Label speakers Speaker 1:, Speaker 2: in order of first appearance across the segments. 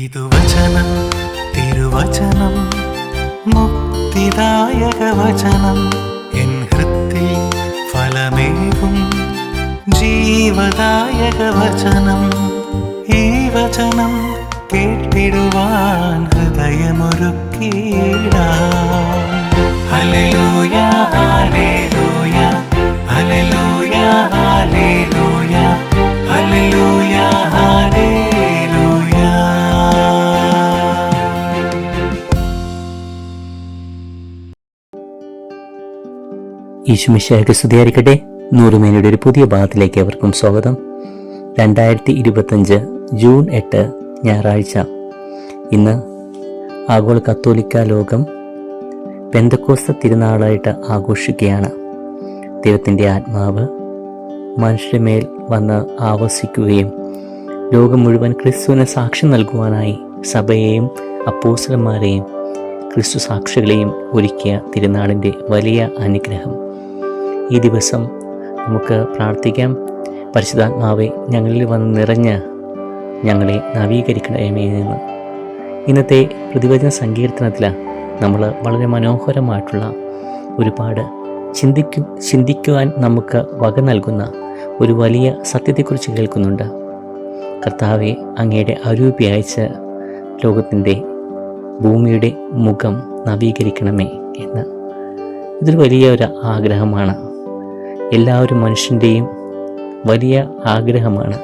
Speaker 1: ഇതുവചനം തിരുവചനം മുക്തിദായക വചനം എൻ ഹൃത്തിൽ ഫലമേകും ജീവദായക വചനം. ഈ വചനം കേട്ടിടുവാൻ ഹൃദയമൊരുക്കിയിടാം. ഹല്ലേലൂയ ഹല്ലേലൂയ ഹല്ലേലൂയ ഹല്ലേലൂയ ഹല്ലേലൂയ ഹല്ലേലൂയ.
Speaker 2: ഈശോമിശിഹായ്ക്ക് സ്തുതിയായിരിക്കട്ടെ. നൂറുമേനിയുടെ ഒരു പുതിയ ഭാഗത്തിലേക്ക് അവർക്കും സ്വാഗതം. 2025 ജൂൺ 8 ഞായറാഴ്ച. ഇന്ന് ആഗോള കത്തോലിക്ക ലോകം പെന്തക്കോസ്ത് തിരുനാളായിട്ട് ആഘോഷിക്കുകയാണ്. ദൈവത്തിൻ്റെ ആത്മാവ് മനുഷ്യമേൽ വന്ന് ആവസിക്കുകയും ലോകം മുഴുവൻ ക്രിസ്തുവിന് സാക്ഷ്യം നൽകുവാനായി സഭയെയും അപ്പോസ്തലന്മാരെയും ക്രിസ്തു സാക്ഷികളെയും ഒരുക്കിയ തിരുനാളിൻ്റെ വലിയ അനുഗ്രഹം. ഈ ദിവസം നമുക്ക് പ്രാർത്ഥിക്കാം. പരിശുദ്ധാത്മാവെ, ഞങ്ങളിൽ വന്ന് നിറഞ്ഞ് ഞങ്ങളെ നവീകരിക്കണമേ എന്ന്. ഇന്നത്തെ പ്രതിവചന സങ്കീർത്തനത്തിൽ നമ്മൾ വളരെ മനോഹരമായിട്ടുള്ള ഒരുപാട് ചിന്തിക്കുവാൻ നമുക്ക് വക നൽകുന്ന ഒരു വലിയ സത്യത്തെക്കുറിച്ച് കേൾക്കുന്നുണ്ട്. കർത്താവെ, അങ്ങയുടെ അരൂപി അയച്ച് ലോകത്തിൻ്റെ ഭൂമിയുടെ മുഖം നവീകരിക്കണമേ എന്ന്. ഇതൊരു വലിയ ഒരു ആഗ്രഹമാണ്. എല്ലാവരും മനുഷ്യൻ്റെയും വലിയ ആഗ്രഹമാണ്.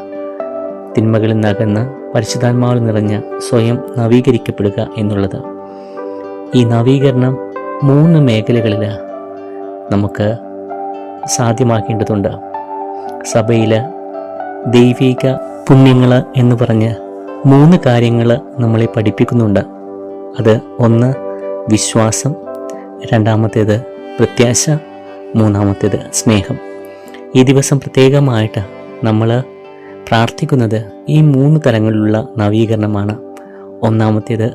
Speaker 2: തിന്മകളിൽ നകന്ന് പരിശുദ്ധാത്മാവിൽ നിറഞ്ഞ സ്വയം നവീകരിക്കപ്പെടുക എന്നുള്ളത്. ഈ നവീകരണം 3 മേഖലകളിൽ നമുക്ക് സാധ്യമാക്കേണ്ടതുണ്ട്. സഭയിൽ ദൈവിക പുണ്യങ്ങൾ എന്ന് പറഞ്ഞ് 3 കാര്യങ്ങൾ നമ്മളെ പഠിപ്പിക്കുന്നുണ്ട്. അത് ഒന്ന് വിശ്വാസം, രണ്ടാമത്തേത് പ്രത്യാശ, മൂന്നാമത്തേത് സ്നേഹം. ഈ ദിവസം പ്രത്യേകമായിട്ട് നമ്മൾ പ്രാർത്ഥിക്കുന്നത് ഈ 3 തരങ്ങളിലുള്ള നവീകരണമാണ്. ഒന്നാമത്തേത്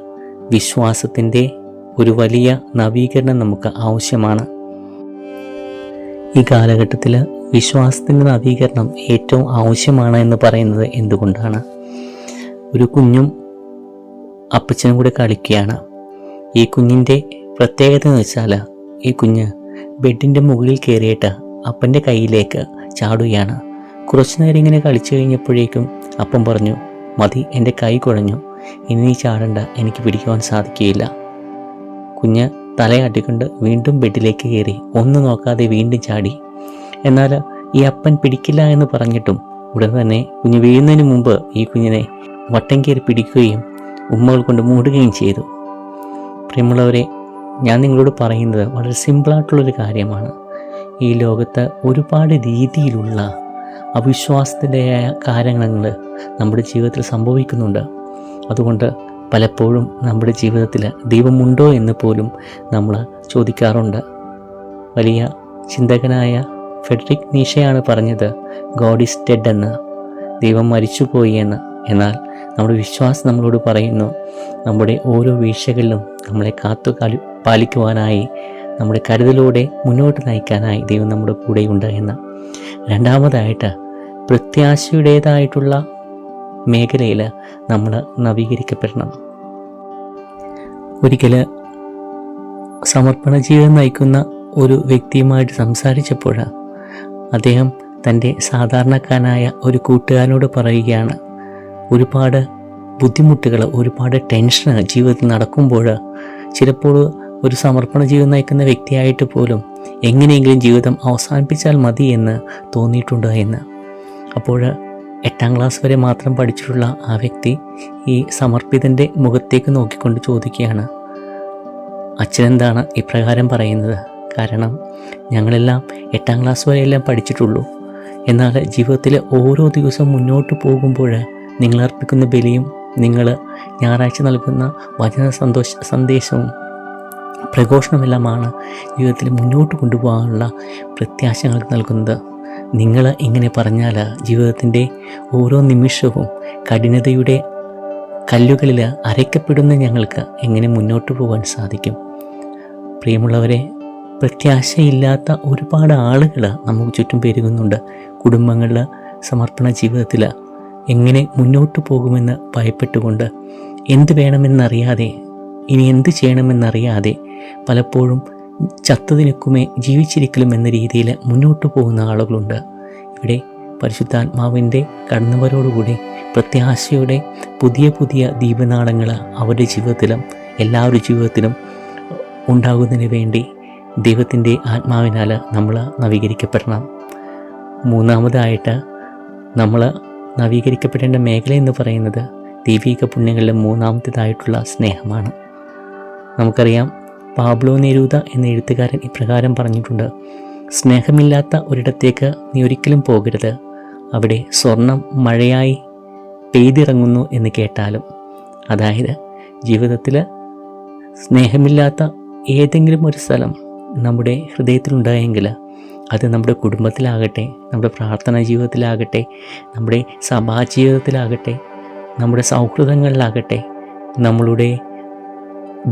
Speaker 2: വിശ്വാസത്തിൻ്റെ ഒരു വലിയ നവീകരണം നമുക്ക് ആവശ്യമാണ്. ഈ കാലഘട്ടത്തിൽ വിശ്വാസത്തിൻ്റെ നവീകരണം ഏറ്റവും ആവശ്യമാണ് എന്ന് പറയുന്നത് എന്തുകൊണ്ടാണ്? ഒരു കുഞ്ഞും അപ്പച്ചനും കൂടെ കളിക്കുകയാണ്. ഈ കുഞ്ഞിൻ്റെ പ്രത്യേകത എന്ന് വെച്ചാൽ ഈ കുഞ്ഞ് ബെഡിൻ്റെ മുകളിൽ കയറിയിട്ട് അപ്പൻ്റെ കയ്യിലേക്ക് ചാടുകയാണ്. കുറച്ചു നേരം ഇങ്ങനെ കളിച്ചു കഴിഞ്ഞപ്പോഴേക്കും അപ്പം പറഞ്ഞു, മതി, എൻ്റെ കൈ കുഴഞ്ഞു, ഇനി നീ ചാടണ്ട, എനിക്ക് പിടിക്കുവാൻ സാധിക്കുകയില്ല. കുഞ്ഞ് തലയാട്ടിക്കൊണ്ട് വീണ്ടും ബെഡിലേക്ക് കയറി, ഒന്നും നോക്കാതെ വീണ്ടും ചാടി. എന്നാൽ ഈ അപ്പൻ പിടിക്കില്ല എന്ന് പറഞ്ഞിട്ടും ഉടൻ തന്നെ കുഞ്ഞ് വീഴുന്നതിന് മുമ്പ് ഈ കുഞ്ഞിനെ വട്ടം കയറി പിടിക്കുകയും ഉമ്മകൾ കൊണ്ട് മൂടുകയും ചെയ്തു. പ്രിയമുള്ളവരെ, ഞാൻ നിങ്ങളോട് പറയുന്നത് വളരെ സിമ്പിളായിട്ടുള്ളൊരു കാര്യമാണ്. ഈ ലോകത്ത് ഒരുപാട് രീതിയിലുള്ള അവിശ്വാസത്തിൻ്റെതായ കാര്യങ്ങൾ നമ്മുടെ ജീവിതത്തിൽ സംഭവിക്കുന്നുണ്ട്. അതുകൊണ്ട് പലപ്പോഴും നമ്മുടെ ജീവിതത്തിൽ ദൈവമുണ്ടോ എന്ന് പോലും നമ്മൾ ചോദിക്കാറുണ്ട്. വലിയ ചിന്തകനായ ഫ്രെഡറിക് നീഷയാണ് പറഞ്ഞത്, ഗോഡ് ഈസ് ഡെഡ് എന്ന്, ദൈവം മരിച്ചുപോയി എന്ന്. എന്നാൽ നമ്മുടെ വിശ്വാസം നമ്മളോട് പറയുന്നു, നമ്മുടെ ഓരോ വീഴ്ചകളിലും നമ്മളെ പാലിക്കുവാനായി, നമ്മുടെ കരുതലോടെ മുന്നോട്ട് നയിക്കാനായി ദൈവം നമ്മുടെ കൂടെയുണ്ട് എന്ന്. രണ്ടാമതായിട്ട് പ്രത്യാശയുടേതായിട്ടുള്ള മേഖലയിൽ നമ്മൾ നവീകരിക്കപ്പെടണം. ഒരിക്കൽ സമർപ്പണ ജീവിതം നയിക്കുന്ന ഒരു വ്യക്തിയുമായിട്ട് സംസാരിച്ചപ്പോൾ അദ്ദേഹം തൻ്റെ സാധാരണക്കാരനായ ഒരു കൂട്ടുകാരനോട് പറയുകയാണ്, ഒരുപാട് ബുദ്ധിമുട്ടുകൾ, ഒരുപാട് ടെൻഷൻ ജീവിതത്തിൽ നടക്കുമ്പോൾ ചിലപ്പോൾ ഒരു സമർപ്പണ ജീവിതം നയിക്കുന്ന വ്യക്തിയായിട്ട് പോലും എങ്ങനെയെങ്കിലും ജീവിതം അവസാനിപ്പിച്ചാൽ മതി എന്ന് തോന്നിയിട്ടുണ്ട് എന്ന്. അപ്പോൾ 8ാം ക്ലാസ് വരെ മാത്രം പഠിച്ചിട്ടുള്ള ആ വ്യക്തി ഈ സമർപ്പിതൻ്റെ മുഖത്തേക്ക് നോക്കിക്കൊണ്ട് ചോദിക്കുകയാണ്, അച്ഛനെന്താണ് ഇപ്രകാരം പറയുന്നത്? കാരണം ഞങ്ങളെല്ലാം 8ാം ക്ലാസ് വരെയെല്ലാം പഠിച്ചിട്ടുള്ളൂ. എന്നാൽ ജീവിതത്തിൽ ഓരോ ദിവസവും മുന്നോട്ട് പോകുമ്പോൾ നിങ്ങൾ അർപ്പിക്കുന്ന ബലിയും നിങ്ങൾ ഞായറാഴ്ച നൽകുന്ന വചന സന്ദേശവും പ്രഘോഷണമെല്ലാമാണ് ജീവിതത്തിൽ മുന്നോട്ട് കൊണ്ടുപോകാനുള്ള പ്രത്യാശ ഞങ്ങൾക്ക് നൽകുന്നത്. നിങ്ങൾ ഇങ്ങനെ പറഞ്ഞാൽ ജീവിതത്തിൻ്റെ ഓരോ നിമിഷവും കഠിനതയുടെ കല്ലുകളിൽ അരയ്ക്കപ്പെടുന്ന ഞങ്ങൾക്ക് എങ്ങനെ മുന്നോട്ട് പോകാൻ സാധിക്കും? പ്രിയമുള്ളവരെ, പ്രത്യാശയില്ലാത്ത ഒരുപാട് ആളുകൾ നമുക്ക് ചുറ്റും പെരുകുന്നുണ്ട്. കുടുംബങ്ങളിൽ സമർപ്പണ ജീവിതത്തിൽ എങ്ങനെ മുന്നോട്ട് പോകുമെന്ന് ഭയപ്പെട്ടുകൊണ്ട് എന്ത് വേണമെന്നറിയാതെ, ഇനി എന്ത് ചെയ്യണമെന്നറിയാതെ പലപ്പോഴും ചത്തതിനൊക്കുമേ ജീവിച്ചിരിക്കലും എന്ന രീതിയിൽ മുന്നോട്ട് പോകുന്ന ആളുകളുണ്ട്. ഇവിടെ പരിശുദ്ധാത്മാവിൻ്റെ കടന്നുവരോടുകൂടി പ്രത്യാശയുടെ പുതിയ പുതിയ ദീപനാളങ്ങൾ അവരുടെ ജീവിതത്തിലും എല്ലാവരുടെ ജീവിതത്തിലും ഉണ്ടാകുന്നതിന് വേണ്ടി ദൈവത്തിൻ്റെ ആത്മാവിനാൽ നമ്മൾ നവീകരിക്കപ്പെടണം. മൂന്നാമതായിട്ട് നമ്മൾ നവീകരിക്കപ്പെടേണ്ട മേഖല എന്ന് പറയുന്നത് ദൈവിക പുണ്യങ്ങളിലെ മൂന്നാമത്തേതായിട്ടുള്ള സ്നേഹമാണ്. നമുക്കറിയാം, പാബ്ലോ നെരൂദ എന്ന എഴുത്തുകാരൻ ഇപ്രകാരം പറഞ്ഞിട്ടുണ്ട്: സ്നേഹമില്ലാത്ത ഒരിടത്തേക്ക് നീ ഒരിക്കലും പോകരുത്, അവിടെ സ്വർണം മഴയായി പെയ്തിറങ്ങുന്നു എന്ന് കേട്ടാലും. അതായത് ജീവിതത്തിൽ സ്നേഹമില്ലാത്ത ഏതെങ്കിലും ഒരു സ്ഥലം നമ്മുടെ ഹൃദയത്തിലുണ്ടായെങ്കിൽ അത് നമ്മുടെ കുടുംബത്തിലാകട്ടെ, നമ്മുടെ പ്രാർത്ഥനാ ജീവിതത്തിലാകട്ടെ, നമ്മുടെ സഭാജീവിതത്തിലാകട്ടെ, നമ്മുടെ സൗഹൃദങ്ങളിലാകട്ടെ, നമ്മളുടെ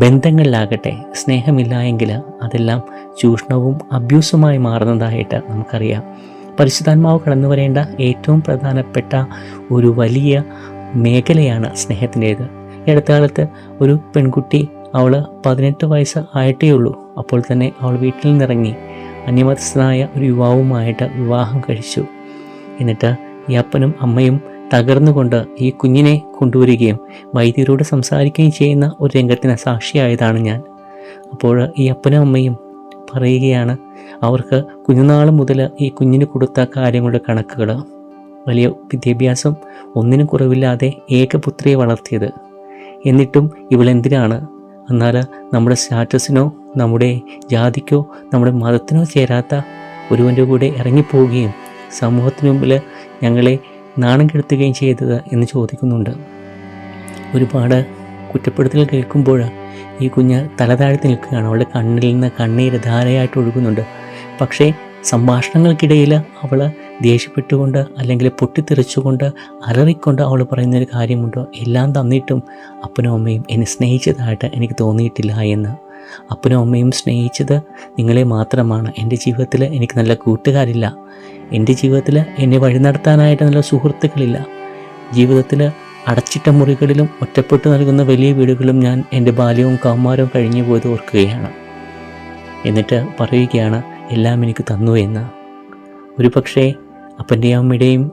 Speaker 2: ബന്ധങ്ങളിലാകട്ടെ, സ്നേഹമില്ല എങ്കിൽ അതെല്ലാം ചൂഷണവും അബ്യൂസുമായി മാറുന്നതായിട്ട് നമുക്കറിയാം. പരിശുദ്ധാത്മാവ് കടന്നു വരേണ്ട ഏറ്റവും പ്രധാനപ്പെട്ട ഒരു വലിയ മേഖലയാണ് സ്നേഹത്തിൻ്റേത്. ഈ അടുത്ത കാലത്ത് ഒരു പെൺകുട്ടി, അവൾ 18 വയസ്സ് ആയിട്ടേ ഉള്ളൂ, അപ്പോൾ തന്നെ അവൾ വീട്ടിൽ നിന്നിറങ്ങി അന്യമതസ്ഥനായ ഒരു യുവാവുമായിട്ട് വിവാഹം കഴിച്ചു. എന്നിട്ട് ഈ അപ്പനും അമ്മയും തകർന്നുകൊണ്ട് ഈ കുഞ്ഞിനെ കൊണ്ടുവരികയും വൈദ്യരോട് സംസാരിക്കുകയും ചെയ്യുന്ന ഒരു രംഗത്തിന് സാക്ഷിയായതാണ് ഞാൻ. അപ്പോൾ ഈ അപ്പനും അമ്മയും പറയുകയാണ്, അവർക്ക് കുഞ്ഞുനാൾ മുതൽ ഈ കുഞ്ഞിന് കൊടുത്ത കാര്യങ്ങളുടെ കണക്കുകൾ, വലിയ വിദ്യാഭ്യാസം ഒന്നിനും കുറവില്ലാതെ ഏകപുത്രിയെ വളർത്തിയത്. എന്നിട്ടും ഇവളെന്തിനാണ്, എന്നാൽ നമ്മുടെ സ്റ്റാറ്റസിനോ നമ്മുടെ ജാതിക്കോ നമ്മുടെ മതത്തിനോ ചേരാത്ത ഒരുവൻ്റെ കൂടെ ഇറങ്ങിപ്പോവുകയും സമൂഹത്തിന് മുമ്പിൽ ഞങ്ങളെ നാണം കെടുത്തുകയും ചെയ്തത് എന്ന് ചോദിക്കുന്നുണ്ട്. ഒരുപാട് കുറ്റപ്പെടുത്തൽ കേൾക്കുമ്പോൾ ഈ കുഞ്ഞ് തലതാഴ്ത്തി നിൽക്കുകയാണ്. അവളുടെ കണ്ണിൽ നിന്ന് കണ്ണീര് ധാരയായിട്ട് ഒഴുകുന്നുണ്ട്. പക്ഷേ സംഭാഷണങ്ങൾക്കിടയിൽ അവൾ ദേഷ്യപ്പെട്ടുകൊണ്ട് അല്ലെങ്കിൽ പൊട്ടിത്തെറിച്ചുകൊണ്ട് അലറിക്കൊണ്ട് അവൾ പറയുന്നൊരു കാര്യമുണ്ടോ: എല്ലാം തന്നിട്ടും അപ്പനും അമ്മയും എന്നെ സ്നേഹിച്ചതായിട്ട് എനിക്ക് തോന്നിയിട്ടില്ല എന്ന്. അപ്പനും അമ്മയും സ്നേഹിച്ചത് നിങ്ങളെ മാത്രമാണ്. എൻ്റെ ജീവിതത്തിൽ എനിക്ക് നല്ല കൂട്ടുകാരില്ല, എൻ്റെ ജീവിതത്തിൽ എന്നെ വഴി നടത്താനായിട്ട് നല്ല സുഹൃത്തുക്കളില്ല. ജീവിതത്തിൽ അടച്ചിട്ട മുറികളിലും ഒറ്റപ്പെട്ടു നൽകുന്ന വലിയ വീടുകളും ഞാൻ എൻ്റെ ബാല്യവും കൗമാരവും കഴിഞ്ഞു പോയത് ഓർക്കുകയാണ്. എന്നിട്ട് പറയുകയാണ്, എല്ലാം എനിക്ക് തന്നു എന്ന്. ഒരു പക്ഷേ അപ്പൻ്റെയും അമ്മയുടെയും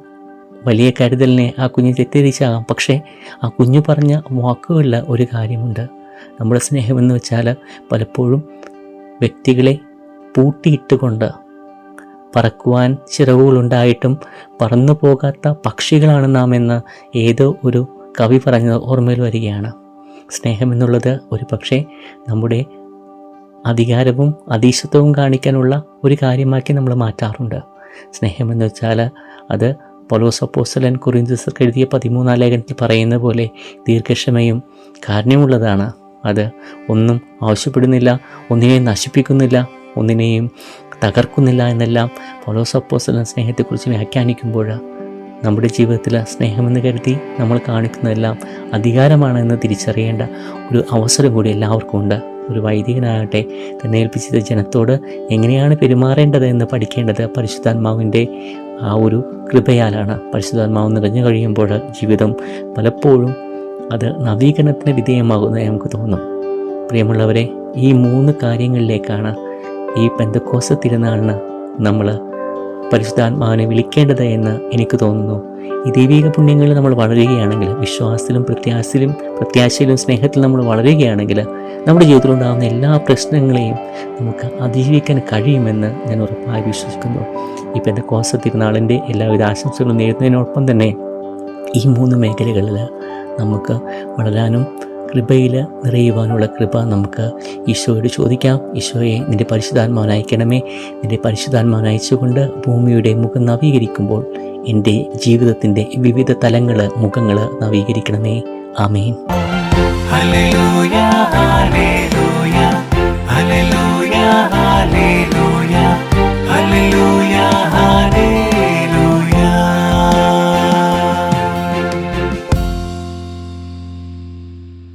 Speaker 2: വലിയ കരുതലിനെ ആ കുഞ്ഞ് തെറ്റിദ്ധരിച്ചാകാം. പക്ഷേ ആ കുഞ്ഞു പറഞ്ഞ വാക്കുകളിൽ ഒരു കാര്യമുണ്ട്: നമ്മുടെ സ്നേഹമെന്ന് വെച്ചാൽ പലപ്പോഴും വ്യക്തികളെ പൂട്ടിയിട്ടുകൊണ്ട് പറക്കുവാൻ ചിറകുകളുണ്ടായിട്ടും പറന്നു പോകാത്ത പക്ഷികളാണ് നാം എന്ന് ഏതോ ഒരു കവി പറഞ്ഞത് ഓർമ്മയിൽ വരികയാണ്. സ്നേഹമെന്നുള്ളത് ഒരു പക്ഷേ നമ്മുടെ അധികാരവും അധീശത്വവും കാണിക്കാനുള്ള ഒരു കാര്യമാക്കി നമ്മൾ മാറ്റാറുണ്ട്. സ്നേഹമെന്ന് വെച്ചാൽ അത് പൗലോസ് അപ്പോസ്തലൻ കൊരിന്ത്യർക്ക് എഴുതിയ 13-ാം ലേഖനത്തിൽ പറയുന്ന പോലെ ദീർഘക്ഷമയും കാരുണ്യമുള്ളതാണ്. അത് ഒന്നും ആവശ്യപ്പെടുന്നില്ല, ഒന്നിനെയും നശിപ്പിക്കുന്നില്ല, ഒന്നിനെയും തകർക്കുന്നില്ല എന്നെല്ലാം പൗലോസ് അപ്പോസ്തലൻ സ്നേഹത്തെക്കുറിച്ച് വ്യാഖ്യാനിക്കുമ്പോൾ നമ്മുടെ ജീവിതത്തിൽ സ്നേഹമെന്ന് കരുതി നമ്മൾ കാണിക്കുന്നതെല്ലാം അധികാരമാണെന്ന് തിരിച്ചറിയേണ്ട ഒരു അവസരം കൂടി എല്ലാവർക്കും ഉണ്ട്. ഒരു വൈദികനാകട്ടെ തന്നെ ഏൽപ്പിച്ചത് ജനത്തോട് എങ്ങനെയാണ് പെരുമാറേണ്ടത് എന്ന് പഠിക്കേണ്ടത് പരിശുദ്ധാത്മാവിൻ്റെ ആ ഒരു കൃപയാലാണ്. പരിശുദ്ധാത്മാവ് നിറഞ്ഞു കഴിയുമ്പോൾ ജീവിതം പലപ്പോഴും അത് നവീകരണത്തിന് വിധേയമാകുന്നതായി നമുക്ക് തോന്നും. പ്രിയമുള്ളവരെ, ഈ 3 കാര്യങ്ങളിലേക്കാണ് ഈ പെന്തക്കോസ്ത് തിരുനാളിന് നമ്മൾ പരിശുദ്ധാത്മാവിനെ വിളിക്കേണ്ടത് എന്ന് എനിക്ക് തോന്നുന്നു. ഈ ദൈവിക പുണ്യങ്ങളിൽ നമ്മൾ വളരുകയാണെങ്കിൽ, വിശ്വാസത്തിലും പ്രത്യാശയിലും സ്നേഹത്തിലും നമ്മൾ വളരുകയാണെങ്കിൽ, നമ്മുടെ ജീവിതത്തിലുണ്ടാകുന്ന എല്ലാ പ്രശ്നങ്ങളെയും നമുക്ക് അതിജീവിക്കാൻ കഴിയുമെന്ന് ഞാൻ ഉറപ്പായി വിശ്വസിക്കുന്നു. ഈ പെന്തക്കോസ്ത് തിരുനാളിൻ്റെ എല്ലാവിധ ആശംസകളും നേരുന്നതിനോടൊപ്പം തന്നെ ഈ 3 മേഖലകളിൽ നമുക്ക് വളരാനും കൃപയിൽ നിറയുവാനുള്ള കൃപ നമുക്ക് ഈശോയോട് ചോദിക്കാം. ഈശോയെ, നിൻ്റെ പരിശുദ്ധാത്മാവിനെ അയക്കണമേ. നിൻ്റെ പരിശുദ്ധാത്മാവിനെ അയച്ചുകൊണ്ട് ഭൂമിയുടെ മുഖം നവീകരിക്കുമ്പോൾ എൻ്റെ ജീവിതത്തിൻ്റെ വിവിധ മുഖങ്ങൾ നവീകരിക്കണമേ. ആമേൻ.
Speaker 1: ഹല്ലേലൂയ, ഹല്ലേലൂയ, ഹല്ലേലൂയ, ഹല്ലേലൂയ.